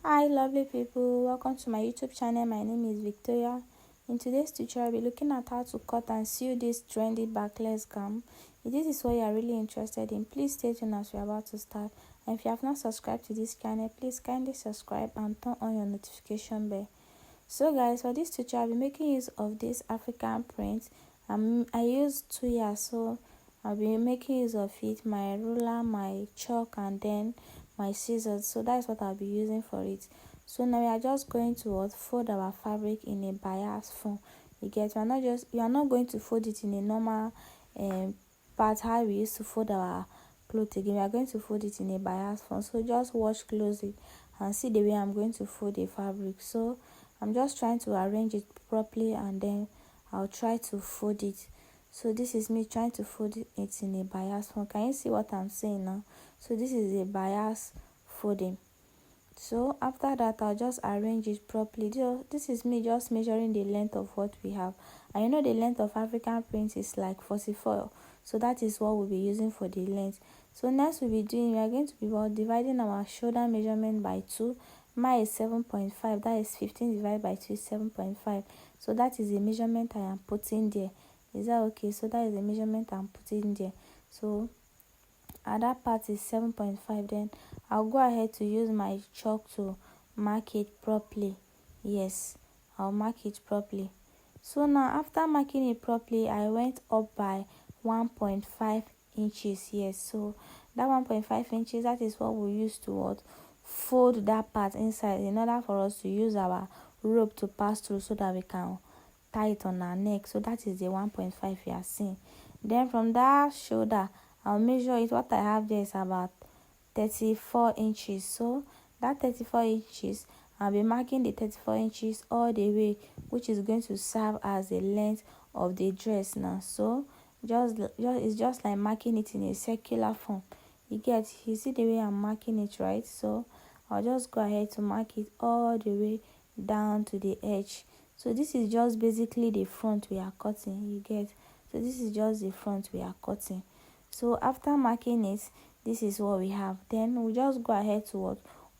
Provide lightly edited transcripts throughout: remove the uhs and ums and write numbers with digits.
Hi lovely people, welcome to my YouTube channel. My name is Victoria. In today's tutorial, I'll be looking at how to cut and sew this trendy backless gown. If this is what you are really interested in, please stay tuned as we are about to start. And if you have not subscribed to this channel, please kindly subscribe and turn on your notification bell. So guys, for this tutorial, I'll be making use of this African print. I used 2 years, so I'll be making use of it, my ruler, my chalk, and then my scissors. So that's what I'll be using for it. So now we are just going to fold our fabric in a bias form. You get, you are not going to fold it in a normal part how we used to fold our clothes again. We are going to fold it in a bias form. So just watch closely and see the way I'm going to fold the fabric. So I'm just trying to arrange it properly and then I'll try to fold it. So this is me trying to fold it in a bias form. Can you see what I'm saying now? So this is a bias folding. So after that, I'll just arrange it properly. This is me just measuring the length of what we have. And you know the length of African print is like 44. So that is what we'll be using for the length. So next we we are going to be dividing our shoulder measurement by 2. Mine is 7.5. That is 15 divided by 2 is 7.5. So that is the measurement I am putting there. Is that okay? So that is the measurement I'm putting there. So that part is 7.5. Then I'll go ahead to use my chalk to mark it properly. Yes, I'll mark it properly. So now after marking it properly, I went up by 1.5 inches. Yes, so that 1.5 inches, that is what we use to fold that part inside in order for us to use our rope to pass through so that we can tie it on our neck. So that is the 1.5 you are seeing. Then from that shoulder, I'll measure it. What I have there is about 34 inches. So that 34 inches, I'll be marking the 34 inches all the way, which is going to serve as the length of the dress now. So it's just like marking it in a circular form. You see the way I'm marking it, right? So I'll just go ahead to mark it all the way down to the edge. So this is just basically the front we are cutting. So this is just the front we are cutting. So after marking it, this is what we have. Then we just go ahead to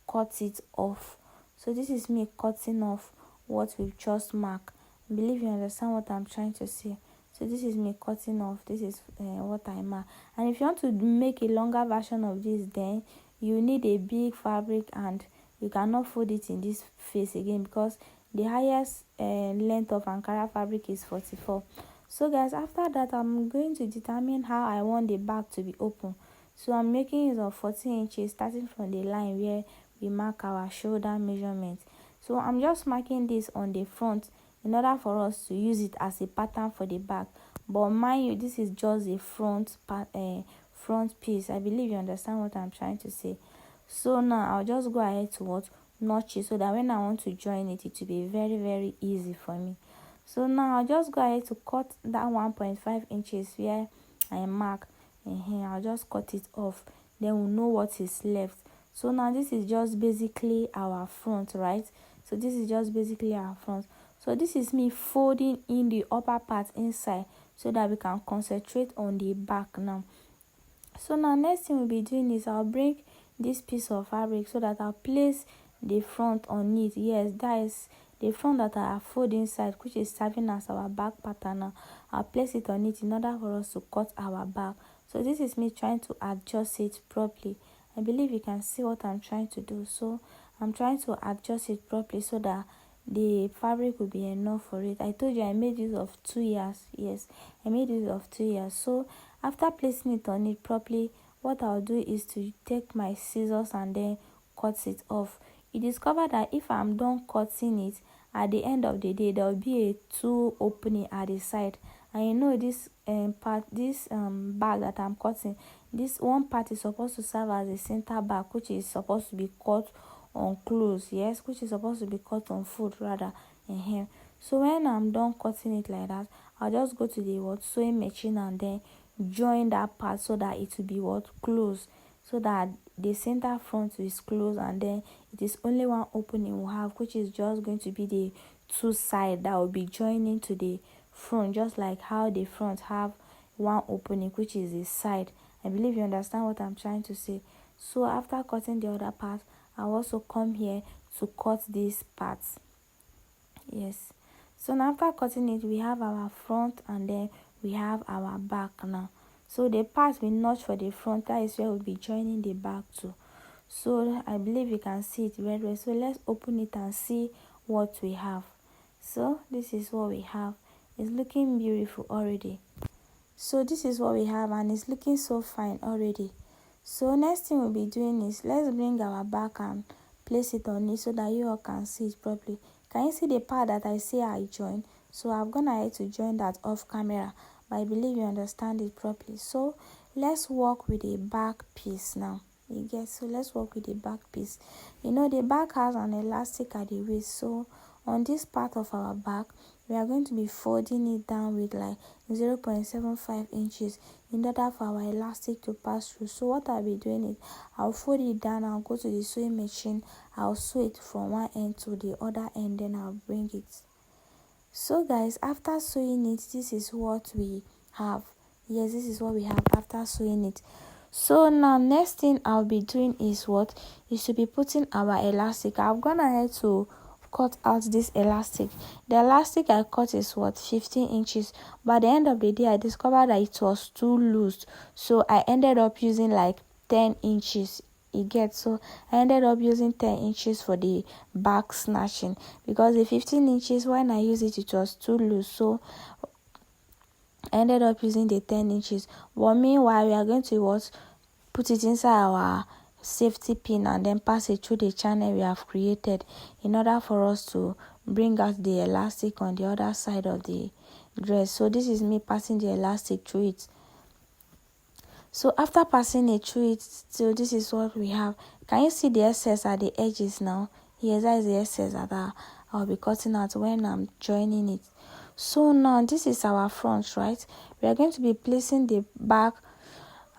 cut it off. So this is me cutting off what we've just marked. I believe you understand what I'm trying to say. So this is me cutting off. This is what I mark. And if you want to make a longer version of this, then you need a big fabric and you cannot fold it in this face again because the highest length of Ankara fabric is 44. So guys, after that, I'm going to determine how I want the back to be open. So I'm making use of 14 inches starting from the line where we mark our shoulder measurement. So I'm just marking this on the front in order for us to use it as a pattern for the back. But mind you, this is just a front piece. I believe you understand what I'm trying to say. So now I'll just go ahead to notch it so that when I want to join it, it will be very easy for me. So now I'll just go ahead to cut that 1.5 inches where I mark. I'll just cut it off. Then we'll know what is left. So now this is just basically our front, right? So this is just basically our front. So this is me folding in the upper part inside so that we can concentrate on the back now. So now next thing we'll be doing is I'll bring this piece of fabric so that I'll place the front on it. Yes, that is the front that I have folded inside, which is serving as our back pattern now. I'll place it on it in order for us to cut our back. So this is me trying to adjust it properly. I believe you can see what I'm trying to do. So I'm trying to adjust it properly so that the fabric will be enough for it. I told you I made use of 2 years. Yes, I made use of 2 years. So after placing it on it properly, what I'll do is to take my scissors and then cut it off. You discover that if I'm done cutting it, at the end of the day there will be a two opening at the side. And you know this bag that I'm cutting, this one part is supposed to serve as a center back, which is supposed to be cut on clothes. Yes, which is supposed to be cut on foot rather. So when I'm done cutting it like that, I'll just go to the sewing machine and then join that part so that it will be close, so that the center front is closed and then it is only one opening we'll have, which is just going to be the two side that will be joining to the front, just like how the front have one opening, which is the side. I believe you understand what I'm trying to say. So after cutting the other part, I'll also come here to cut this part. Yes, so now after cutting it, we have our front and then we have our back now. So the part we notch for the front, that is where we'll be joining the back to. So I believe you can see it very well. So let's open it and see what we have. So this is what we have. It's looking beautiful already. So this is what we have and it's looking so fine already. So next thing we'll be doing is, let's bring our back and place it on it so that you all can see it properly. Can you see the part that I say I joined? So I've gone ahead to join that off camera, but I believe you understand it properly. So let's work with the back piece now. You get? So let's work with the back piece. You know, the back has an elastic at the waist, so on this part of our back we are going to be folding it down with like 0.75 inches in order for our elastic to pass through. So what I'll be doing is, I'll fold it down, I'll go to the sewing machine, I'll sew it from one end to the other end, then I'll bring it. So guys, after sewing it, this is what we have. Yes, this is what we have after sewing it. So now next thing I'll be doing is what is to be putting our elastic. I've gone ahead to cut out this elastic. The elastic I cut is what 15 inches, but at the end of the day I discovered that it was too loose, so I ended up using like 10 inches. You get? So I ended up using 10 inches for the back snatching, because the 15 inches when I used it, it was too loose, so I ended up using the 10 inches. But meanwhile, we are going to what put it inside our safety pin and then pass it through the channel we have created in order for us to bring out the elastic on the other side of the dress. So this is me passing the elastic through it. So after passing it through it, so this is what we have. Can you see the excess at the edges now? Yes, that is the excess that I'll be cutting out when I'm joining it. So now this is our front, right? We are going to be placing the back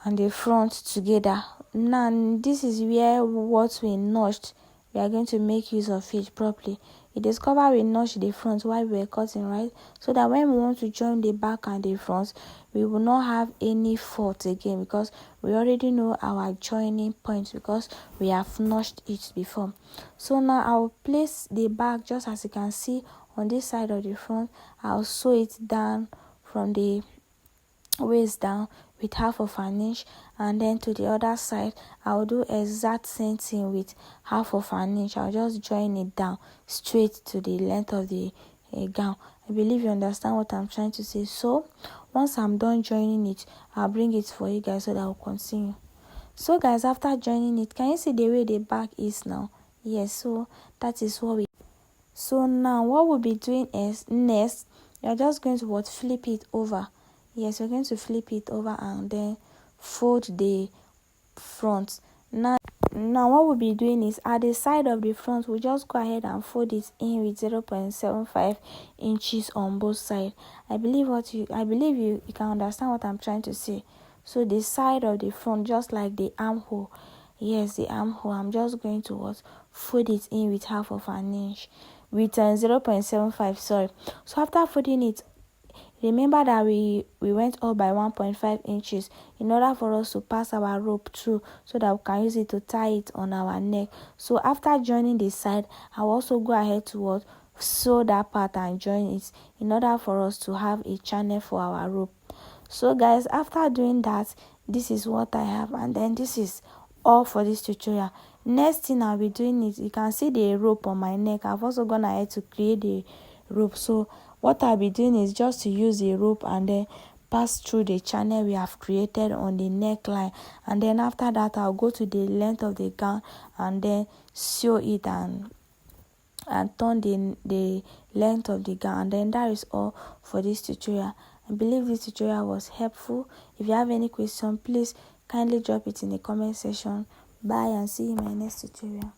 and the front together. Now this is where what we notched, we are going to make use of it properly. You discover we notched the front while we were cutting, right? So that when we want to join the back and the front, we will not have any fault again, because we already know our joining point because we have notched it before. So now I'll place the back just as you can see on this side of the front. I'll sew it down from the waist down with half of an inch, and then to the other side I'll do exact same thing with half of an inch. I'll just join it down straight to the length of the gown. I believe you understand what I'm trying to say. So once I'm done joining it, I'll bring it for you guys so that we'll continue. So guys, after joining it, can you see the way the back is now? Yes, so that is what we. So now what we'll be doing is, next you're just going to flip it over. Yes, we're going to flip it over and then fold the front. Now what we'll be doing is, at the side of the front, we'll just go ahead and fold it in with 0.75 inches on both sides. I believe you can understand what I'm trying to say. So the side of the front, just like the armhole, yes, the armhole, I'm just going to fold it in with half of an inch, with 0.75, sorry. So after folding it, remember that we went up by 1.5 inches in order for us to pass our rope through so that we can use it to tie it on our neck. So after joining the side, I'll also go ahead to sew that part and join it in order for us to have a channel for our rope. So guys, after doing that, this is what I have, and then this is all for this tutorial. Next thing I'll be doing is, you can see the rope on my neck. I've also gone ahead to create the rope. So what I'll be doing is just to use the rope and then pass through the channel we have created on the neckline, and then after that I'll go to the length of the gown and then sew it and turn the length of the gown. And then that is all for this tutorial. I believe this tutorial was helpful. If you have any question, please kindly drop it in the comment section. Bye and see you in my next tutorial.